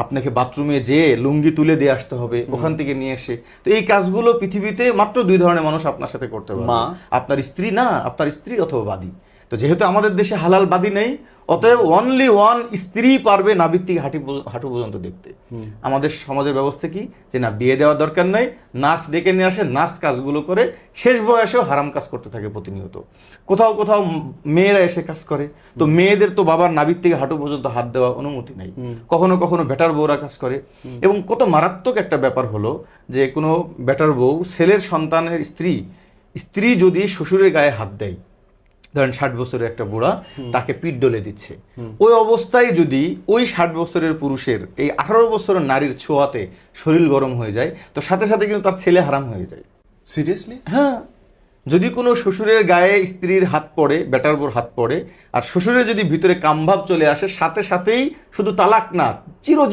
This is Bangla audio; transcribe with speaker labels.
Speaker 1: আপনাকে বাথরুমে যেয়ে লুঙ্গি তুলে দিয়ে আসতে হবে, ওখান থেকে নিয়ে এসে। তো এই কাজগুলো পৃথিবীতে মাত্র 2 ধরনের মানুষ আপনার সাথে করতে পারবে, আপনার স্ত্রী না, আপনার স্ত্রী অথবা বাদী। তো যেহেতু আমাদের দেশে হালাল বাদী নেই, অতএব অনলি ওয়ান স্ত্রী পারবে নাভির থেকে হাঁটু পর্যন্ত দেখতে। আমাদের সমাজের ব্যবস্থা কি, যে না বিয়ে দেওয়ার দরকার নাই, নার্স ডেকে নিয়ে আসে, নার্স কাজগুলো করে, শেষ বয়সেও হারাম কাজ করতে থাকে প্রতিনিয়ত। কোথাও কোথাও মেয়েরা এসে কাজ করে, তো মেয়েদের তো বাবার নাভির থেকে হাঁটু পর্যন্ত হাত দেওয়া অনুমতি নেই। কখনো কখনো বেটার বউরা কাজ করে। এবং কত মারাত্মক একটা ব্যাপার হলো যে কোনো বেটার বউ, ছেলের সন্তানের স্ত্রী যদি শ্বশুরের গায়ে হাত দেয়, ধরেন 60 বছরের একটা বুড়া তাকে পিঠ ডলে দিচ্ছে, ওই অবস্থায় যদি ওই 60 বছরের পুরুষের এই 18 বছরের নারীর ছোঁয়াতে শরীর গরম হয়ে যায়, তো সাথে সাথে কিন্তু তার ছেলে হারাম হয়ে যায়।
Speaker 2: সিরিয়াসলি?
Speaker 1: হ্যাঁ, যদি কোনো শ্বশুরের গায়ে স্ত্রীর হাত পড়ে, বেটার বোর হাত পড়ে, আর শ্বশুরের যদি ভিতরে কামভাব চলে আসে, সাথে সাথেই শুধু তালাক না, চির